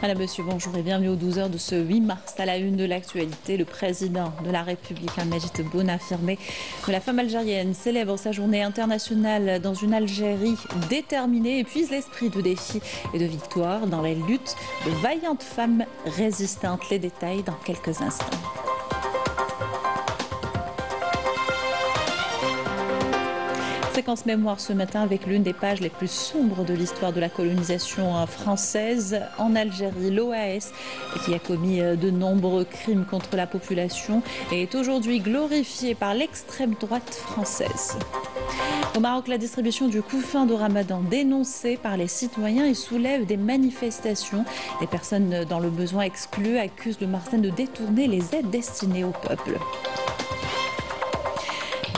Madame, Monsieur, bonjour et bienvenue aux 12 heures de ce 8 mars. À la une de l'actualité, le président de la République, Majid Tebboune, a affirmé que la femme algérienne célèbre sa journée internationale dans une Algérie déterminée et puise l'esprit de défi et de victoire dans les luttes de vaillantes femmes résistantes. Les détails dans quelques instants. Séquence mémoire ce matin avec l'une des pages les plus sombres de l'histoire de la colonisation française en Algérie. L'OAS, qui a commis de nombreux crimes contre la population, est aujourd'hui glorifiée par l'extrême droite française. Au Maroc, la distribution du couffin de Ramadan dénoncée par les citoyens et soulève des manifestations. Les personnes dans le besoin exclues accusent le Marseigne de détourner les aides destinées au peuple.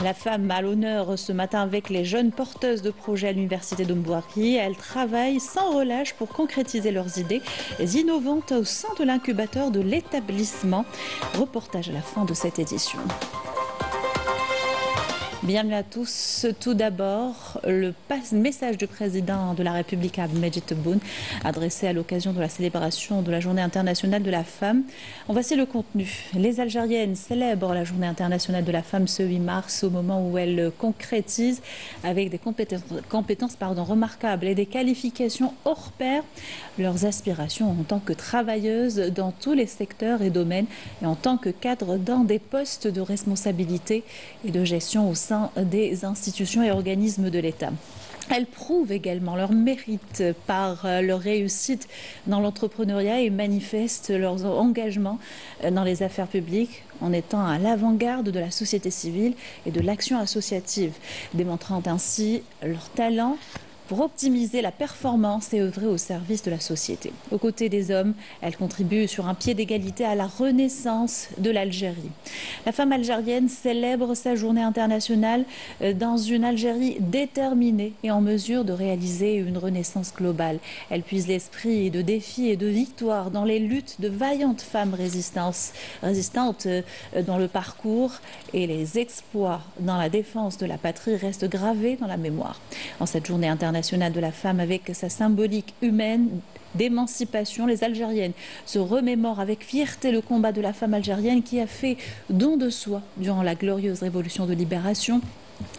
La femme à l'honneur ce matin avec les jeunes porteuses de projets à l'université de Mbouari. Elles travaillent sans relâche pour concrétiser leurs idées innovantes au sein de l'incubateur de l'établissement. Reportage à la fin de cette édition. Bienvenue à tous. Tout d'abord, le message du président de la République, Majid Tebboune, adressé à l'occasion de la célébration de la Journée internationale de la femme. En voici le contenu. Les Algériennes célèbrent la Journée internationale de la femme ce 8 mars, au moment où elles concrétisent avec des compétences remarquables et des qualifications hors pair leurs aspirations en tant que travailleuses dans tous les secteurs et domaines et en tant que cadres dans des postes de responsabilité et de gestion au sein des institutions et organismes de l'État. Elles prouvent également leur mérite par leur réussite dans l'entrepreneuriat et manifestent leur engagement dans les affaires publiques en étant à l'avant-garde de la société civile et de l'action associative, démontrant ainsi leur talent pour optimiser la performance et œuvrer au service de la société. Aux côtés des hommes, elle contribue sur un pied d'égalité à la renaissance de l'Algérie. La femme algérienne célèbre sa journée internationale dans une Algérie déterminée et en mesure de réaliser une renaissance globale. Elle puise l'esprit de défi et de victoire dans les luttes de vaillantes femmes résistantes dans le parcours, et les exploits dans la défense de la patrie restent gravés dans la mémoire. En cette journée internationale de la femme, avec sa symbolique humaine d'émancipation, les Algériennes se remémorent avec fierté le combat de la femme algérienne qui a fait don de soi durant la glorieuse révolution de libération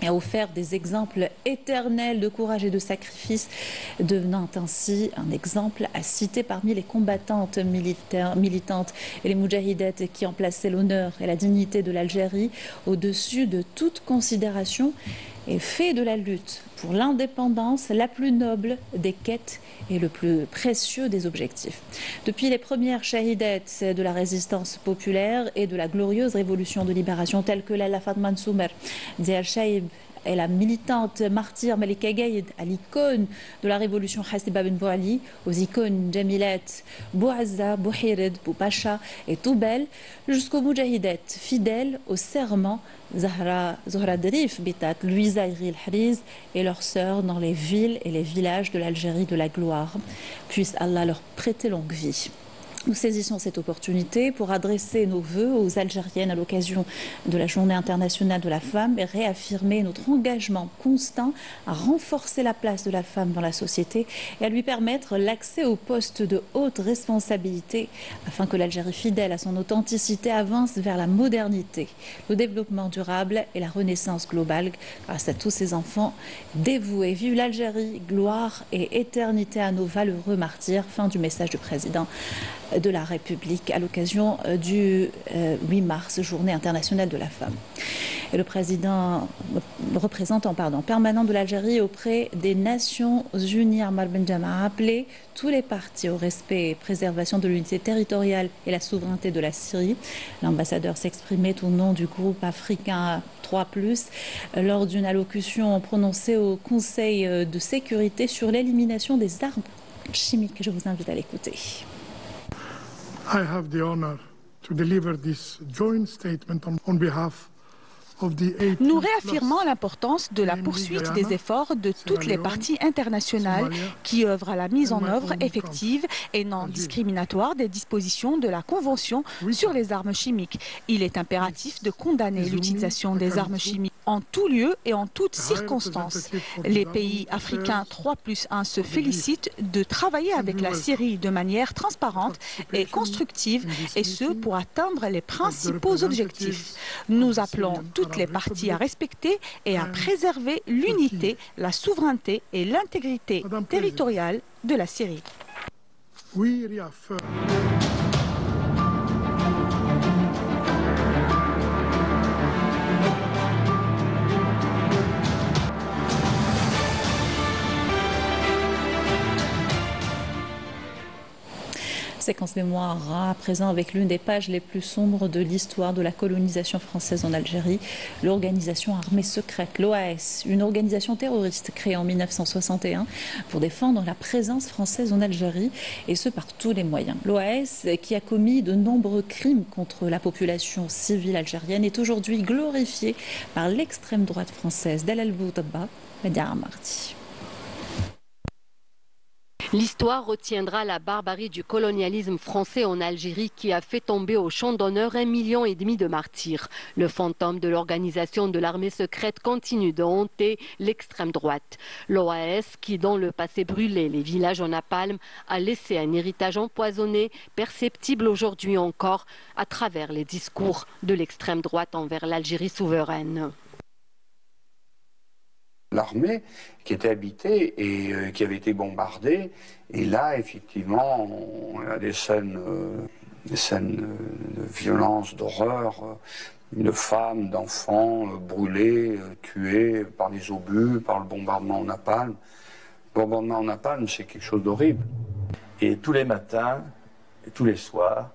et a offert des exemples éternels de courage et de sacrifice, devenant ainsi un exemple à citer parmi les combattantes militantes et les moudjahidettes qui ont placé l'honneur et la dignité de l'Algérie au-dessus de toute considération et fait de la lutte pour l'indépendance la plus noble des quêtes et le plus précieux des objectifs. Depuis les premières shahidettes de la résistance populaire et de la glorieuse révolution de libération telles que Lalla Fatma Nsoumer, Zia Chaïb et la militante martyre Malika Gaïd, à l'icône de la révolution Hassiba Ben Bouali, aux icônes Jamilat, Bouazza, Bouhired, Boupacha et Toubel, jusqu'aux moudjahidettes fidèles au serment Zahra Drif Bitat, Louisa Iril Hariz et leurs sœurs dans les villes et les villages de l'Algérie de la gloire. Puisse Allah leur prêter longue vie. Nous saisissons cette opportunité pour adresser nos vœux aux Algériennes à l'occasion de la Journée internationale de la femme et réaffirmer notre engagement constant à renforcer la place de la femme dans la société et à lui permettre l'accès aux postes de haute responsabilité afin que l'Algérie fidèle à son authenticité avance vers la modernité, le développement durable et la renaissance globale grâce à tous ces enfants dévoués. Vive l'Algérie, gloire et éternité à nos valeureux martyrs. Fin du message du président de la République à l'occasion du 8 mars, Journée internationale de la femme. Et le représentant permanent de l'Algérie auprès des Nations Unies, Ammar Benjama, a appelé tous les partis au respect et préservation de l'unité territoriale et la souveraineté de la Syrie. L'ambassadeur s'exprimait au nom du groupe africain 3+, lors d'une allocution prononcée au Conseil de sécurité sur l'élimination des armes chimiques. Je vous invite à l'écouter. I have the honor to deliver this joint statement on behalf of the 8+. Nous réaffirmons l'importance de la poursuite des efforts de toutes les parties internationales qui œuvrent à la mise en œuvre effective et non discriminatoire des dispositions de la Convention sur les armes chimiques. Il est impératif de condamner l'utilisation des armes chimiques. en tout lieu et en toutes circonstances. Les pays africains 3+1 se félicitent de travailler avec la Syrie de manière transparente et constructive, et ce pour atteindre les principaux objectifs. Nous appelons toutes les parties à respecter et à préserver l'unité, la souveraineté et l'intégrité territoriale de la Syrie. Séquence mémoire à présent avec l'une des pages les plus sombres de l'histoire de la colonisation française en Algérie, l'organisation armée secrète, l'OAS, une organisation terroriste créée en 1961 pour défendre la présence française en Algérie, et ce par tous les moyens. L'OAS, qui a commis de nombreux crimes contre la population civile algérienne, est aujourd'hui glorifiée par l'extrême droite française. Dalal Boutaba, Média Mardi. L'histoire retiendra la barbarie du colonialisme français en Algérie qui a fait tomber au champ d'honneur 1,5 million de martyrs. Le fantôme de l'organisation de l'armée secrète continue de hanter l'extrême droite. L'OAS, qui dans le passé brûlait les villages en napalm, a laissé un héritage empoisonné, perceptible aujourd'hui encore à travers les discours de l'extrême droite envers l'Algérie souveraine. L'armée qui était habitée et qui avait été bombardée. Et là, effectivement, on a des scènes de violence, d'horreur, de femmes, d'enfants brûlés, tués par les obus, par le bombardement en napalm. Le bombardement en napalm, c'est quelque chose d'horrible. Et tous les matins, et tous les soirs,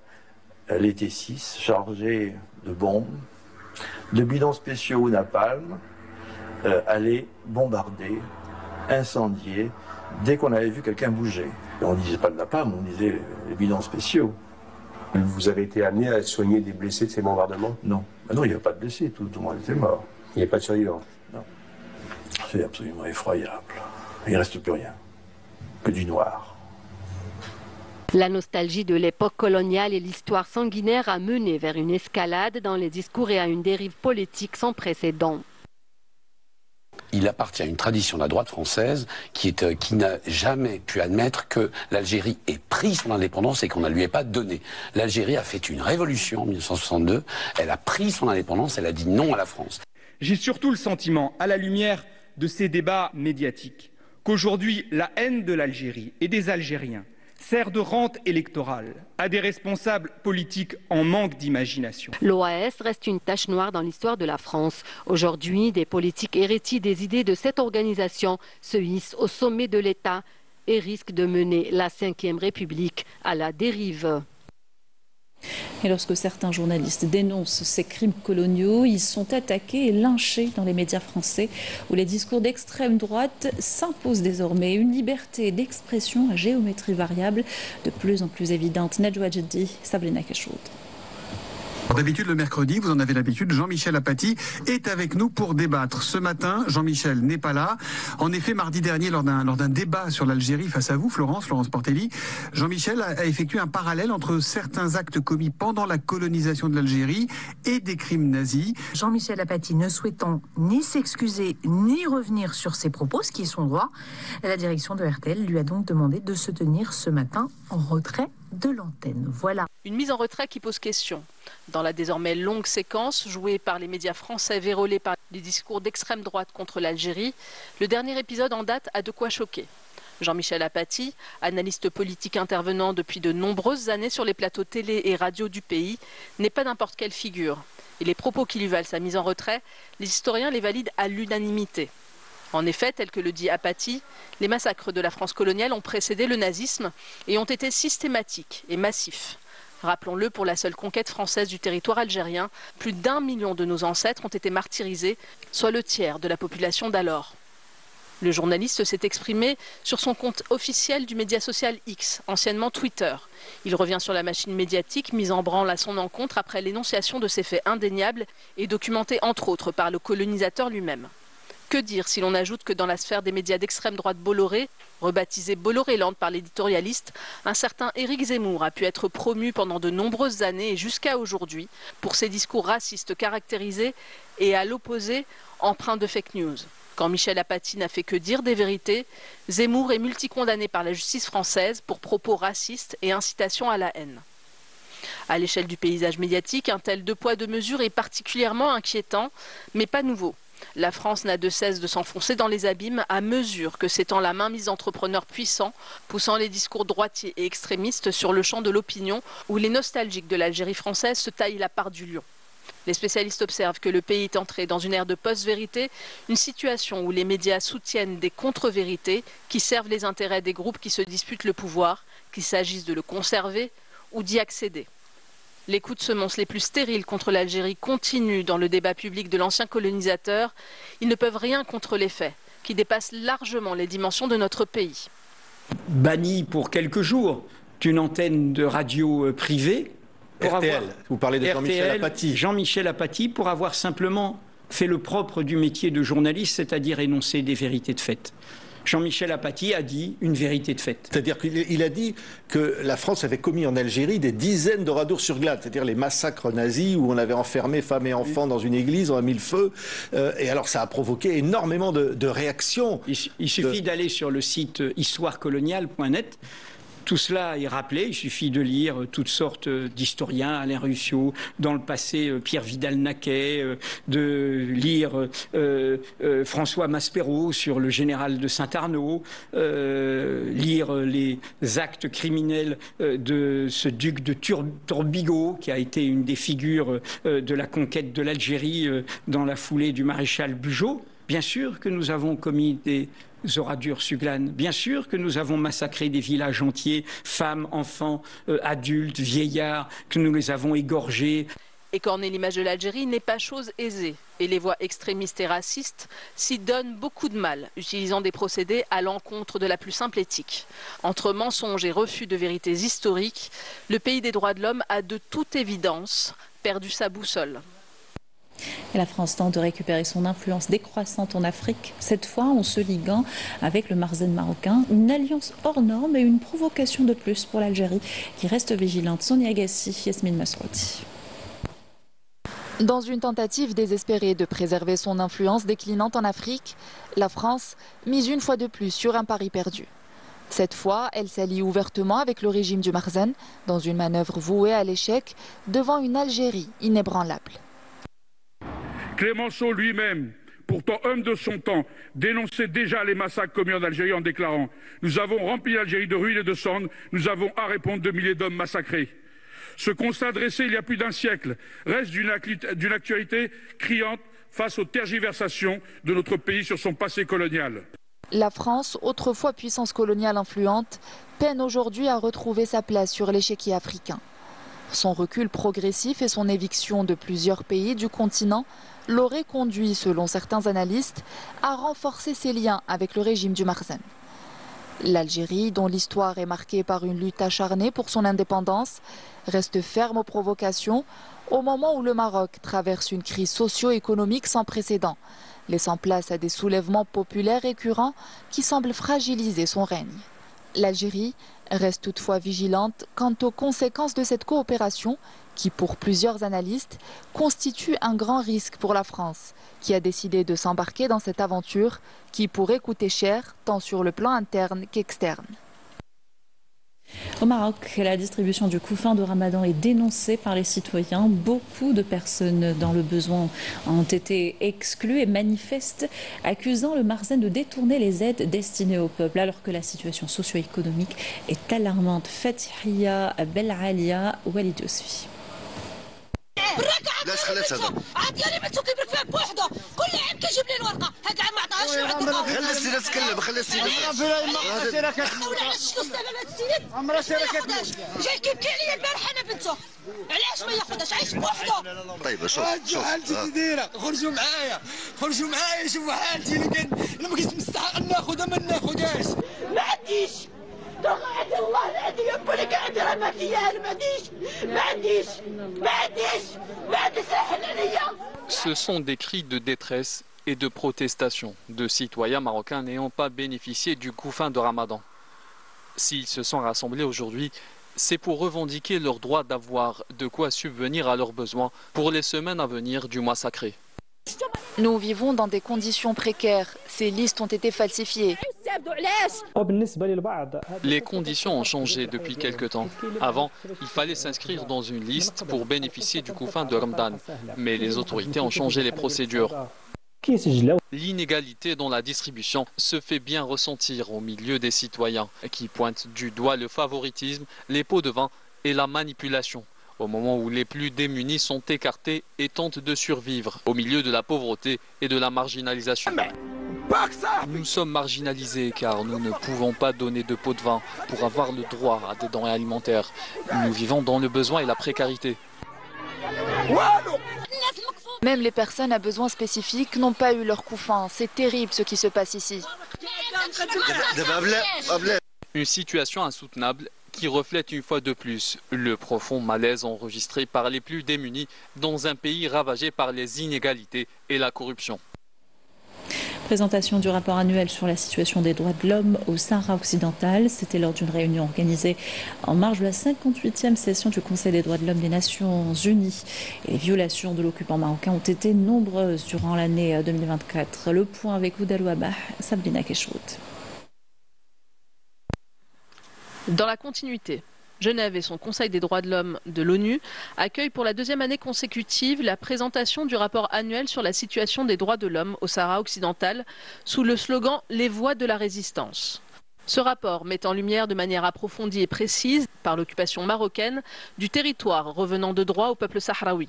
les T6 chargés de bombes, de bidons spéciaux au napalm, aller bombarder, incendier, dès qu'on avait vu quelqu'un bouger. Et on ne disait pas le napalm, on disait les bidons spéciaux. Vous avez été amené à soigner des blessés de ces bombardements? Non. Ah non, il n'y avait pas de blessés, tout le monde était mort. Il n'y a pas de survivants? Non. C'est absolument effroyable. Il ne reste plus rien, que du noir. La nostalgie de l'époque coloniale et l'histoire sanguinaire a mené vers une escalade dans les discours et à une dérive politique sans précédent. Il appartient à une tradition de la droite française qui n'a jamais pu admettre que l'Algérie ait pris son indépendance et qu'on ne lui ait pas donné. L'Algérie a fait une révolution en 1962, elle a pris son indépendance, elle a dit non à la France. J'ai surtout le sentiment, à la lumière de ces débats médiatiques, qu'aujourd'hui la haine de l'Algérie et des Algériens sert de rente électorale à des responsables politiques en manque d'imagination. L'OAS reste une tache noire dans l'histoire de la France. Aujourd'hui, des politiques héritiers des idées de cette organisation se hissent au sommet de l'État et risquent de mener la Ve République à la dérive. Et lorsque certains journalistes dénoncent ces crimes coloniaux, ils sont attaqués et lynchés dans les médias français, où les discours d'extrême droite s'imposent désormais. Une liberté d'expression à géométrie variable de plus en plus évidente. Najwa Jeddi, Sabrina Keshoud. D'habitude, le mercredi, vous en avez l'habitude, Jean-Michel Apathy est avec nous pour débattre. Ce matin, Jean-Michel n'est pas là. En effet, mardi dernier, lors d'un débat sur l'Algérie face à vous, Florence Portelli, Jean-Michel a effectué un parallèle entre certains actes commis pendant la colonisation de l'Algérie et des crimes nazis. Jean-Michel Apathy ne souhaitant ni s'excuser ni revenir sur ses propos, ce qui est son droit, la direction de RTL lui a donc demandé de se tenir ce matin en retrait de l'antenne. Voilà. Une mise en retrait qui pose question. Dans la désormais longue séquence jouée par les médias français vérolés par les discours d'extrême droite contre l'Algérie, le dernier épisode en date a de quoi choquer. Jean-Michel Apathy, analyste politique intervenant depuis de nombreuses années sur les plateaux télé et radio du pays, n'est pas n'importe quelle figure. Et les propos qui lui valent sa mise en retrait, les historiens les valident à l'unanimité. En effet, tel que le dit Apathy, les massacres de la France coloniale ont précédé le nazisme et ont été systématiques et massifs. Rappelons-le, pour la seule conquête française du territoire algérien, plus d'1 million de nos ancêtres ont été martyrisés, soit le tiers de la population d'alors. Le journaliste s'est exprimé sur son compte officiel du média social X, anciennement Twitter. Il revient sur la machine médiatique mise en branle à son encontre après l'énonciation de ces faits indéniables et documentés entre autres par le colonisateur lui-même. Que Que dire si l'on ajoute que dans la sphère des médias d'extrême droite Bolloré, rebaptisé Bolloréland par l'éditorialiste, un certain Éric Zemmour a pu être promu pendant de nombreuses années et jusqu'à aujourd'hui pour ses discours racistes caractérisés et à l'opposé empreints de fake news. Quand Michel Apathy n'a fait que dire des vérités, Zemmour est multicondamné par la justice française pour propos racistes et incitation à la haine. À l'échelle du paysage médiatique, un tel deux poids deux mesures est particulièrement inquiétant, mais pas nouveau. La France n'a de cesse de s'enfoncer dans les abîmes à mesure que s'étend la mainmise d'entrepreneurs puissants, poussant les discours droitiers et extrémistes sur le champ de l'opinion, où les nostalgiques de l'Algérie française se taillent la part du lion. Les spécialistes observent que le pays est entré dans une ère de post-vérité, une situation où les médias soutiennent des contre-vérités qui servent les intérêts des groupes qui se disputent le pouvoir, qu'il s'agisse de le conserver ou d'y accéder. Les coups de semonce les plus stériles contre l'Algérie continuent dans le débat public de l'ancien colonisateur. Ils ne peuvent rien contre les faits, qui dépassent largement les dimensions de notre pays. Banni pour quelques jours d'une antenne de radio privée. RTL, vous parlez de Jean-Michel Apathy. Jean-Michel Apathy, pour avoir simplement fait le propre du métier de journaliste, c'est-à-dire énoncer des vérités de fait. Jean-Michel Apathy a dit une vérité de fait. C'est-à-dire qu'il a dit que la France avait commis en Algérie des dizaines de Radour-sur-Glane, c'est-à-dire les massacres nazis où on avait enfermé femmes et enfants dans une église, on a mis le feu. Et alors ça a provoqué énormément de réactions. Il suffit d'aller sur le site histoirecoloniale.net. Tout cela est rappelé, il suffit de lire toutes sortes d'historiens, Alain Ruscio, dans le passé Pierre Vidal-Naquet, de lire François Maspero sur le général de Saint-Arnaud, lire les actes criminels de ce duc de Turbigo, qui a été une des figures de la conquête de l'Algérie dans la foulée du maréchal Bugeaud. Bien sûr que nous avons commis des Oradour-sur-Glane. Bien sûr que nous avons massacré des villages entiers, femmes, enfants, adultes, vieillards, que nous les avons égorgés. Écorner l'image de l'Algérie n'est pas chose aisée. Et les voix extrémistes et racistes s'y donnent beaucoup de mal, utilisant des procédés à l'encontre de la plus simple éthique. Entre mensonges et refus de vérités historiques, le pays des droits de l'homme a de toute évidence perdu sa boussole. Et la France tente de récupérer son influence décroissante en Afrique, cette fois en se liguant avec le Marzen marocain. Une alliance hors norme et une provocation de plus pour l'Algérie qui reste vigilante. Sonia Agassi, Yasmine Masrouti. Dans une tentative désespérée de préserver son influence déclinante en Afrique, la France mise une fois de plus sur un pari perdu. Cette fois, elle s'allie ouvertement avec le régime du Marzen dans une manœuvre vouée à l'échec devant une Algérie inébranlable. Clémenceau lui-même, pourtant homme de son temps, dénonçait déjà les massacres commis en Algérie en déclarant « Nous avons rempli l'Algérie de ruines et de cendres, nous avons à répondre de milliers d'hommes massacrés ». Ce constat dressé il y a plus d'un siècle reste d'une actualité criante face aux tergiversations de notre pays sur son passé colonial. La France, autrefois puissance coloniale influente, peine aujourd'hui à retrouver sa place sur l'échiquier africain. Son recul progressif et son éviction de plusieurs pays du continent l'aurait conduit, selon certains analystes, à renforcer ses liens avec le régime du Marzen. L'Algérie, dont l'histoire est marquée par une lutte acharnée pour son indépendance, reste ferme aux provocations au moment où le Maroc traverse une crise socio-économique sans précédent, laissant place à des soulèvements populaires récurrents qui semblent fragiliser son règne. L'Algérie reste toutefois vigilante quant aux conséquences de cette coopération qui, pour plusieurs analystes, constitue un grand risque pour la France, qui a décidé de s'embarquer dans cette aventure qui pourrait coûter cher tant sur le plan interne qu'externe. Au Maroc, la distribution du couffin de Ramadan est dénoncée par les citoyens. Beaucoup de personnes dans le besoin ont été exclues et manifestent, accusant le Marzen de détourner les aides destinées au peuple, alors que la situation socio-économique est alarmante. Fatihia Belalia, Walid Yousfi. لاش خلات هذا عاد يا اللي بتسوق يبرك فيها بوحده كل عام كيجيب لي الورقه هكا ما عطاهاش خلي السيده تتكلم خلي السيده عمرها شركات جاي كيبكي عليا البارح انا بنته علاش ما ياخذهاش عايش بوحده طيب شوف حالتي دايره خرجوا معايا شوفوا حالتي الا ما كنت مستحق ناخذها ما ناخذهاش ما عنديش Ce sont des cris de détresse et de protestations de citoyens marocains n'ayant pas bénéficié du couffin de Ramadan. S'ils se sont rassemblés aujourd'hui, c'est pour revendiquer leur droit d'avoir de quoi subvenir à leurs besoins pour les semaines à venir du mois sacré. Nous vivons dans des conditions précaires. Ces listes ont été falsifiées. Les conditions ont changé depuis quelque temps. Avant, il fallait s'inscrire dans une liste pour bénéficier du couffin de Ramadan. Mais les autorités ont changé les procédures. L'inégalité dans la distribution se fait bien ressentir au milieu des citoyens qui pointent du doigt le favoritisme, les pots de vin et la manipulation, au moment où les plus démunis sont écartés et tentent de survivre au milieu de la pauvreté et de la marginalisation. Nous sommes marginalisés car nous ne pouvons pas donner de pots de vin pour avoir le droit à des denrées alimentaires. Nous vivons dans le besoin et la précarité. Même les personnes à besoins spécifiques n'ont pas eu leur couffin. C'est terrible ce qui se passe ici. Une situation insoutenable qui reflète une fois de plus le profond malaise enregistré par les plus démunis dans un pays ravagé par les inégalités et la corruption. Présentation du rapport annuel sur la situation des droits de l'homme au Sahara occidental. C'était lors d'une réunion organisée en marge de la 58e session du Conseil des droits de l'homme des Nations Unies. Et les violations de l'occupant marocain ont été nombreuses durant l'année 2024. Le point avec Oudalou Abah, Sabrina Keshrout. Dans la continuité, Genève et son Conseil des droits de l'homme de l'ONU accueillent pour la deuxième année consécutive la présentation du rapport annuel sur la situation des droits de l'homme au Sahara occidental sous le slogan « Les voix de la résistance ». Ce rapport met en lumière de manière approfondie et précise, par l'occupation marocaine, du territoire revenant de droit au peuple sahraoui.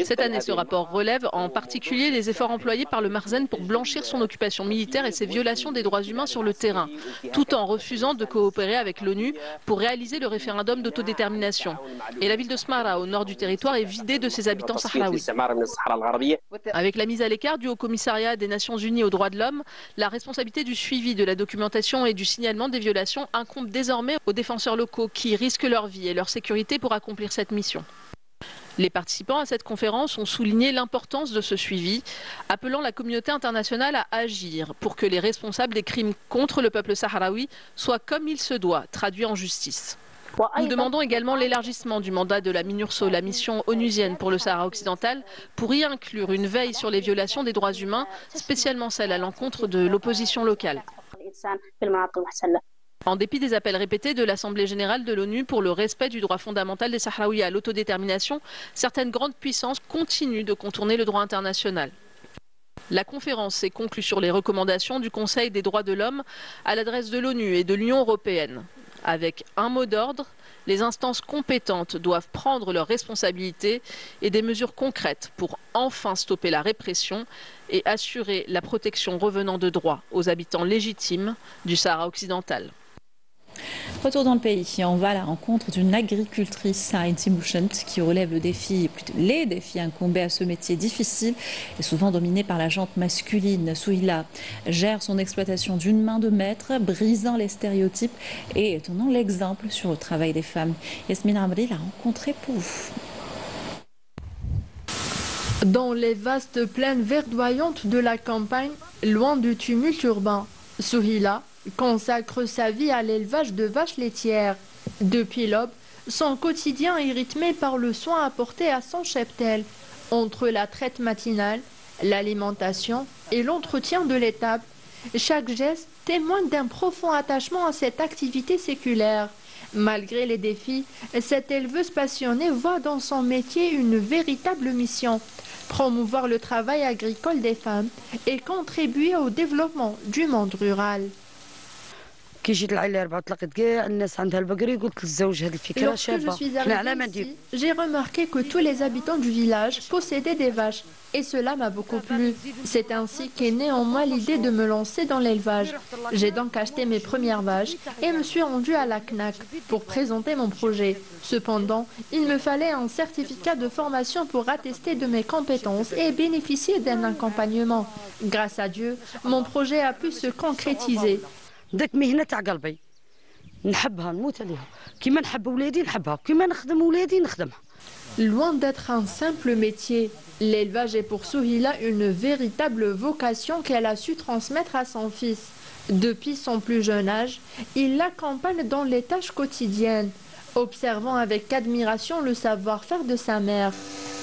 Cette année, ce rapport relève en particulier les efforts employés par le Marzen pour blanchir son occupation militaire et ses violations des droits humains sur le terrain, tout en refusant de coopérer avec l'ONU pour réaliser le référendum d'autodétermination. Et la ville de Smara, au nord du territoire, est vidée de ses habitants sahraouis. Avec la mise à l'écart du Haut-Commissariat des Nations Unies aux droits de l'homme, la responsabilité du suivi, de la documentation et du signalement des violations incombe désormais aux défenseurs locaux qui risquent leur vie et leur sécurité pour accomplir cette mission. Les participants à cette conférence ont souligné l'importance de ce suivi, appelant la communauté internationale à agir pour que les responsables des crimes contre le peuple sahraoui soient comme il se doit, traduits en justice. Nous demandons également l'élargissement du mandat de la MINURSO, la mission onusienne pour le Sahara occidental, pour y inclure une veille sur les violations des droits humains, spécialement celles à l'encontre de l'opposition locale. En dépit des appels répétés de l'Assemblée générale de l'ONU pour le respect du droit fondamental des Sahraouis à l'autodétermination, certaines grandes puissances continuent de contourner le droit international. La conférence s'est conclue sur les recommandations du Conseil des droits de l'homme à l'adresse de l'ONU et de l'Union européenne. Avec un mot d'ordre, les instances compétentes doivent prendre leurs responsabilités et des mesures concrètes pour enfin stopper la répression et assurer la protection revenant de droit aux habitants légitimes du Sahara occidental. Retour dans le pays, on va à la rencontre d'une agricultrice, Haïti Mouchent, qui relève les défis incombés à ce métier difficile et souvent dominé par la jante masculine. Souhila gère son exploitation d'une main de maître, brisant les stéréotypes et donnant l'exemple sur le travail des femmes. Yasmine Amri l'a rencontrée pour vous. Dans les vastes plaines verdoyantes de la campagne, loin du tumulte urbain, Souhila consacre sa vie à l'élevage de vaches laitières. Depuis l'aube, son quotidien est rythmé par le soin apporté à son cheptel, entre la traite matinale, l'alimentation et l'entretien de l'étable. Chaque geste témoigne d'un profond attachement à cette activité séculaire. Malgré les défis, cette éleveuse passionnée voit dans son métier une véritable mission: promouvoir le travail agricole des femmes et contribuer au développement du monde rural. Lorsque je suis arrivée ici, j'ai remarqué que tous les habitants du village possédaient des vaches et cela m'a beaucoup plu. C'est ainsi qu'est née en moi l'idée de me lancer dans l'élevage. J'ai donc acheté mes premières vaches et me suis rendue à la CNAC pour présenter mon projet. Cependant, il me fallait un certificat de formation pour attester de mes compétences et bénéficier d'un accompagnement. Grâce à Dieu, mon projet a pu se concrétiser. ديك مهنة تاع قلبي نحبها نموت عليها كيما نحب ولادي نحبها كيما نخدم ولادي نخدمها. Loin d'être un simple métier, l'élevage est pour Souhila une véritable vocation qu'elle a su transmettre à son fils. Depuis son plus jeune âge, il l'accompagne dans les tâches quotidiennes, observant avec admiration le savoir-faire de sa mère.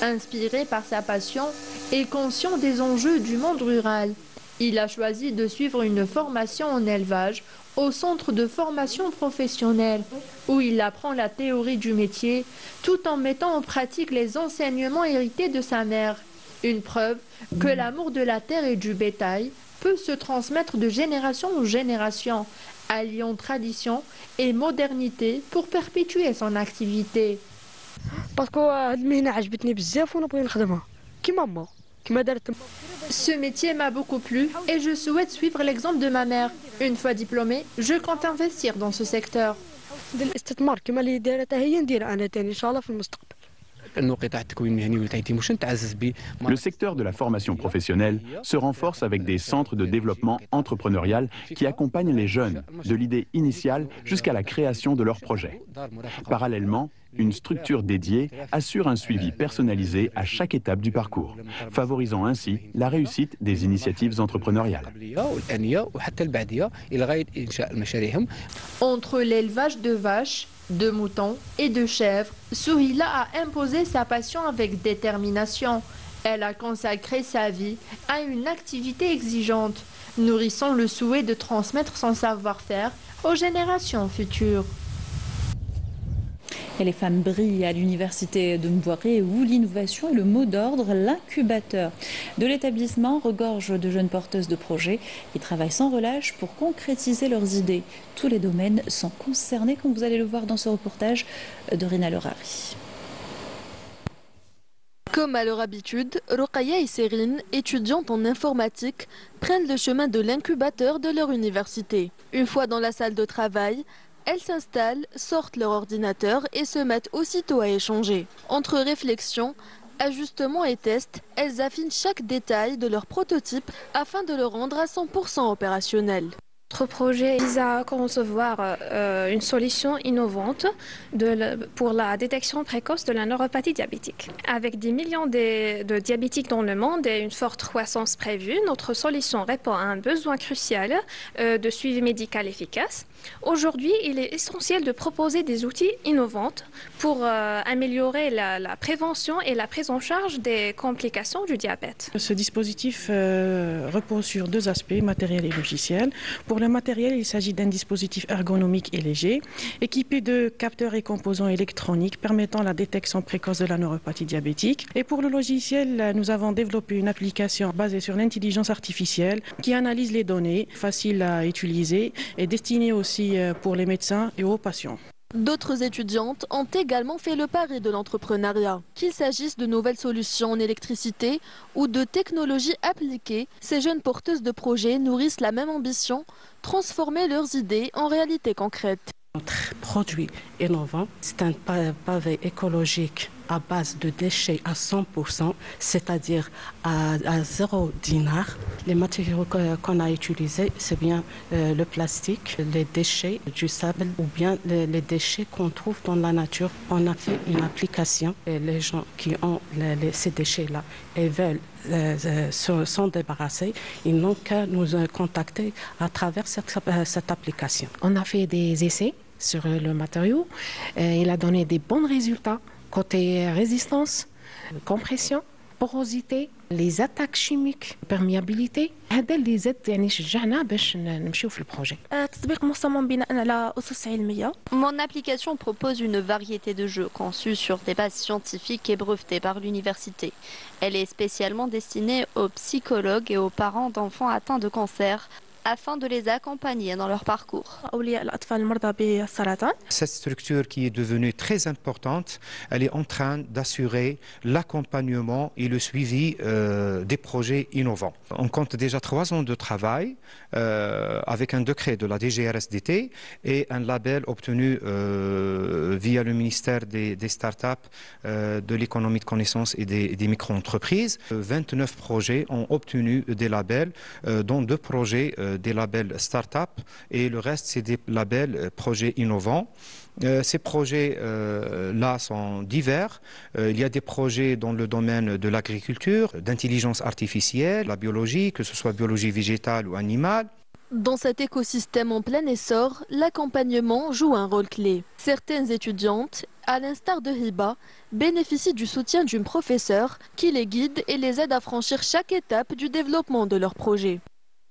Inspiré par sa passion et conscient des enjeux du monde rural, il a choisi de suivre une formation en élevage au centre de formation professionnelle, où il apprend la théorie du métier tout en mettant en pratique les enseignements hérités de sa mère. Une preuve que l'amour de la terre et du bétail peut se transmettre de génération en génération, alliant tradition et modernité pour perpétuer son activité. Ce métier m'a beaucoup plu et je souhaite suivre l'exemple de ma mère. Une fois diplômée, je compte investir dans ce secteur. Le secteur de la formation professionnelle se renforce avec des centres de développement entrepreneurial qui accompagnent les jeunes de l'idée initiale jusqu'à la création de leur projet. Parallèlement, une structure dédiée assure un suivi personnalisé à chaque étape du parcours, favorisant ainsi la réussite des initiatives entrepreneuriales. Entre l'élevage de vaches, de moutons et de chèvres, Souhila a imposé sa passion avec détermination. Elle a consacré sa vie à une activité exigeante, nourrissant le souhait de transmettre son savoir-faire aux générations futures. Et les femmes brillent à l'université de Mboiré où l'innovation est le mot d'ordre. L'incubateur de l'établissement regorge de jeunes porteuses de projets qui travaillent sans relâche pour concrétiser leurs idées. Tous les domaines sont concernés, comme vous allez le voir dans ce reportage de Rina Lerari. Comme à leur habitude, Rokhaya et Sérine, étudiantes en informatique, prennent le chemin de l'incubateur de leur université. Une fois dans la salle de travail, elles s'installent, sortent leur ordinateur et se mettent aussitôt à échanger. Entre réflexion, ajustements et tests, elles affinent chaque détail de leur prototype afin de le rendre à 100% opérationnel. Notre projet vise à concevoir une solution innovante pour la détection précoce de la neuropathie diabétique. Avec 10 millions de diabétiques dans le monde et une forte croissance prévue, notre solution répond à un besoin crucial de suivi médical efficace. Aujourd'hui, il est essentiel de proposer des outils innovants pour améliorer la prévention et la prise en charge des complications du diabète. Ce dispositif repose sur deux aspects, matériel et logiciel. Pour le matériel, il s'agit d'un dispositif ergonomique et léger, équipé de capteurs et composants électroniques permettant la détection précoce de la neuropathie diabétique. Et pour le logiciel, nous avons développé une application basée sur l'intelligence artificielle qui analyse les données, facile à utiliser et destinée aussi pour les médecins et aux patients. D'autres étudiantes ont également fait le pari de l'entrepreneuriat. Qu'il s'agisse de nouvelles solutions en électricité ou de technologies appliquées, ces jeunes porteuses de projets nourrissent la même ambition, transformer leurs idées en réalité concrète. Notre produit innovant, c'est un pavé écologique à base de déchets à 100%, c'est-à-dire à 0 dinar. Les matériaux qu'on a utilisés, c'est bien le plastique, les déchets du sable ou bien les déchets qu'on trouve dans la nature. On a fait une application et les gens qui ont ces déchets-là et veulent s'en débarrasser, ils n'ont qu'à nous contacter à travers cette application. On a fait des essais sur le matériau. Il a donné des bons résultats côté résistance, compression, porosité, les attaques chimiques, perméabilité. هذا اللي زاد يعني شجعنا باش نمشيو في البروجي. التطبيق مصمم بناء على أسس علمية. Mon application propose une variété de jeux conçus sur des bases scientifiques et brevetés par l'université. Elle est spécialement destinée aux psychologues et aux parents d'enfants atteints de cancer, afin de les accompagner dans leur parcours. Cette structure qui est devenue très importante, elle est en train d'assurer l'accompagnement et le suivi des projets innovants. On compte déjà 3 ans de travail avec un décret de la DGRSDT et un label obtenu via le ministère des startups, de l'économie de connaissance et des micro-entreprises. 29 projets ont obtenu des labels, dont 2 projets des labels start-up et le reste, c'est des labels projets innovants. Ces projets-là sont divers. Il y a des projets dans le domaine de l'agriculture, d'intelligence artificielle, la biologie, que ce soit biologie végétale ou animale. Dans cet écosystème en plein essor, l'accompagnement joue un rôle clé. Certaines étudiantes, à l'instar de Hiba, bénéficient du soutien d'une professeure qui les guide et les aide à franchir chaque étape du développement de leur projet.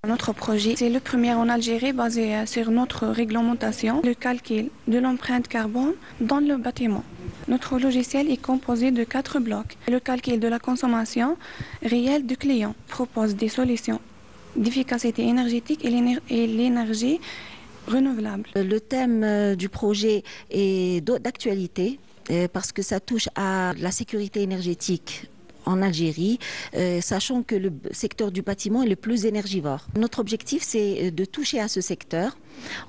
Notre projet, c'est le premier en Algérie basé sur notre réglementation, le calcul de l'empreinte carbone dans le bâtiment. Notre logiciel est composé de 4 blocs. Le calcul de la consommation réelle du client propose des solutions d'efficacité énergétique et l'énergie renouvelable. Le thème du projet est d'actualité parce que ça touche à la sécurité énergétique en Algérie, sachant que le secteur du bâtiment est le plus énergivore. Notre objectif, c'est de toucher à ce secteur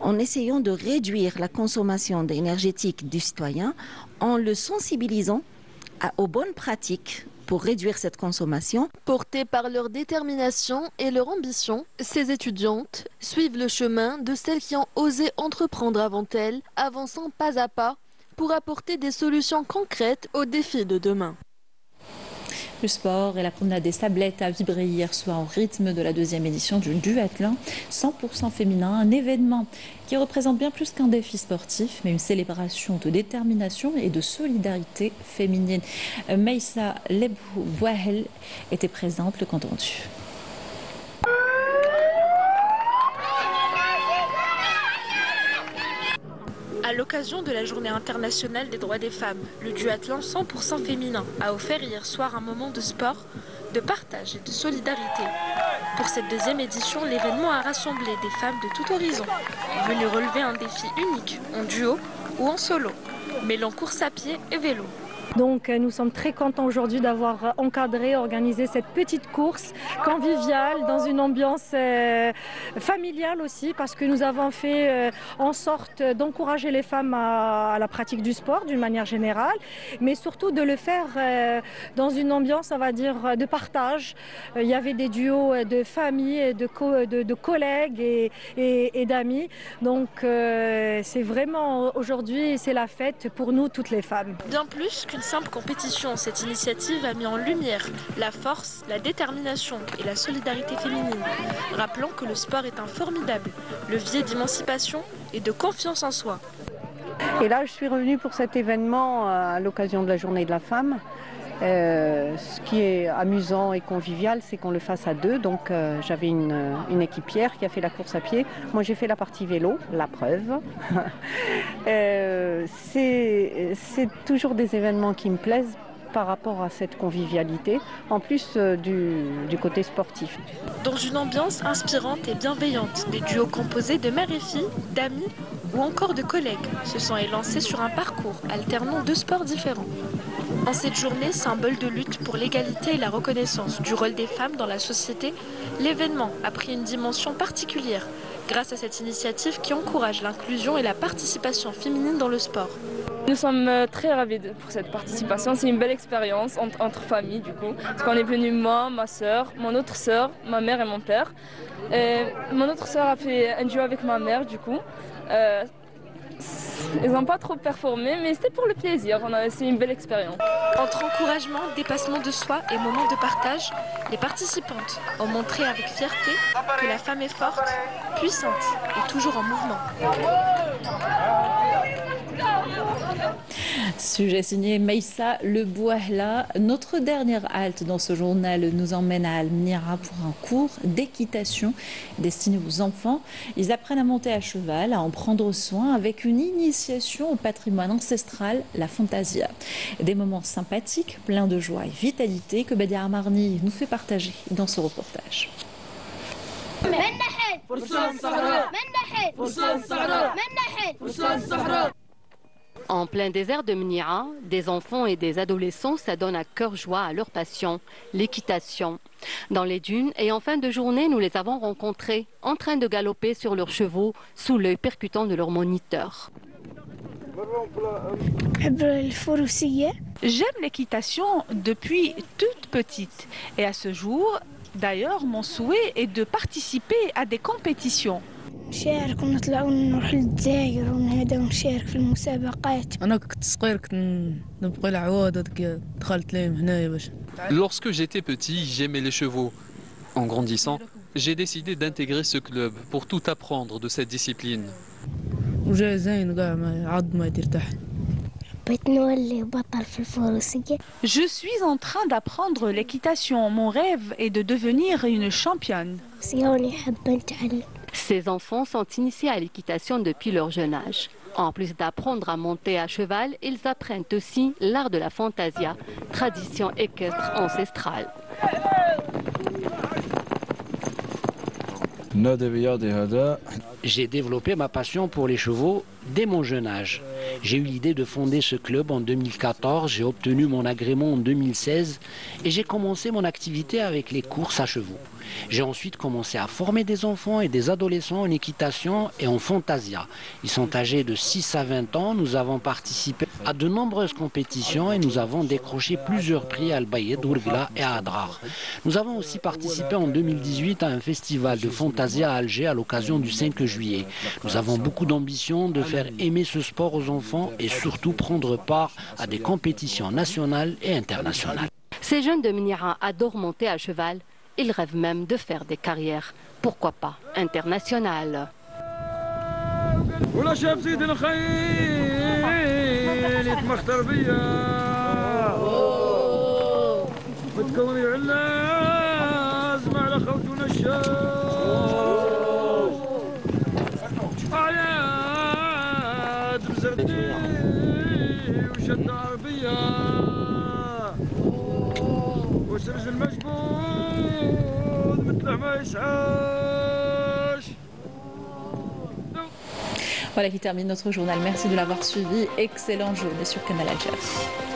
en essayant de réduire la consommation énergétique du citoyen, en le sensibilisant aux bonnes pratiques pour réduire cette consommation. Portées par leur détermination et leur ambition, ces étudiantes suivent le chemin de celles qui ont osé entreprendre avant elles, avançant pas à pas pour apporter des solutions concrètes aux défis de demain. Le sport et la promenade des Sablettes a vibré hier soir au rythme de la 2e édition du duathlon 100% féminin, un événement qui représente bien plus qu'un défi sportif, mais une célébration de détermination et de solidarité féminine. Meissa Lebouahel était présente, le compte rendu. À l'occasion de la Journée internationale des droits des femmes, le duathlon 100% féminin a offert hier soir un moment de sport, de partage et de solidarité. Pour cette 2e édition, l'événement a rassemblé des femmes de tout horizon, venues relever un défi unique, en duo ou en solo, mêlant course à pied et vélo. Donc nous sommes très contents aujourd'hui d'avoir encadré, organisé cette petite course conviviale dans une ambiance familiale aussi, parce que nous avons fait en sorte d'encourager les femmes à la pratique du sport d'une manière générale, mais surtout de le faire dans une ambiance, on va dire, de partage. Il y avait des duos de familles, de collègues et d'amis. Donc c'est vraiment aujourd'hui, c'est la fête pour nous toutes les femmes. Bien plus qu'une simple compétition, cette initiative a mis en lumière la force, la détermination et la solidarité féminine. Rappelons que le sport est un formidable levier d'émancipation et de confiance en soi. Et là, je suis revenue pour cet événement à l'occasion de la Journée de la femme. Ce qui est amusant et convivial, c'est qu'on le fasse à deux. Donc j'avais une équipière qui a fait la course à pied. Moi j'ai fait la partie vélo, la preuve. C'est toujours des événements qui me plaisent par rapport à cette convivialité, en plus du côté sportif. Dans une ambiance inspirante et bienveillante, des duos composés de mères et filles, d'amis ou encore de collègues se sont élancés sur un parcours alternant 2 sports différents. En cette journée, symbole de lutte pour l'égalité et la reconnaissance du rôle des femmes dans la société, l'événement a pris une dimension particulière grâce à cette initiative qui encourage l'inclusion et la participation féminine dans le sport. Nous sommes très ravis pour cette participation. C'est une belle expérience entre familles du coup. Parce qu'on est venus moi, ma soeur, mon autre soeur, ma mère et mon père. Mon autre soeur a fait un duo avec ma mère du coup. Ils n'ont pas trop performé, mais c'était pour le plaisir. C'est une belle expérience. Entre encouragement, dépassement de soi et moments de partage, les participantes ont montré avec fierté que la femme est forte, puissante et toujours en mouvement. Sujet signé Meissa Lebouahla. Notre dernière halte dans ce journal nous emmène à Almira pour un cours d'équitation destiné aux enfants. Ils apprennent à monter à cheval, à en prendre soin avec une initiation au patrimoine ancestral, la Fantasia. Des moments sympathiques, pleins de joie et vitalité que Badia Amarni nous fait partager dans ce reportage. En plein désert de Mnira, des enfants et des adolescents s'adonnent à cœur joie à leur passion, l'équitation. Dans les dunes et en fin de journée, nous les avons rencontrés en train de galoper sur leurs chevaux sous l'œil percutant de leur moniteur. J'aime l'équitation depuis toute petite et à ce jour, D'ailleurs, mon souhait est de participer à des compétitions. نشارك ونطلع ونروح للجزائر ونهدا ونشارك في المسابقات. أنا كنت صغير كنت نبغي العواد وديك دخلت لهم هنايا باش. Lorsque j'étais petit, j'aimais les chevaux. En grandissant, j'ai décidé d'intégrer ce club pour tout apprendre de cette discipline. وجاي زين كاع عض ما يدير تحت. Je suis en train d'apprendre l'équitation. Mon rêve est de devenir une championne. Ces enfants sont initiés à l'équitation depuis leur jeune âge. En plus d'apprendre à monter à cheval, ils apprennent aussi l'art de la fantasia, tradition équestre ancestrale. J'ai développé ma passion pour les chevaux dès mon jeune âge. J'ai eu l'idée de fonder ce club en 2014, j'ai obtenu mon agrément en 2016 et j'ai commencé mon activité avec les courses à chevaux. J'ai ensuite commencé à former des enfants et des adolescents en équitation et en fantasia. Ils sont âgés de 6 à 20 ans. Nous avons participé à de nombreuses compétitions et nous avons décroché plusieurs prix à Al-Bayed, Ourgla et à Adrar. Nous avons aussi participé en 2018 à un festival de fantasia à Alger à l'occasion du 5 juillet. Nous avons beaucoup d'ambition de faire aimer ce sport aux enfants et surtout prendre part à des compétitions nationales et internationales. Ces jeunes de Mnira adorent monter à cheval. Ils rêvent même de faire des carrières, pourquoi pas internationales. Voilà qui termine notre journal. Merci de l'avoir suivi. Excellente journée sur Canal Algérie.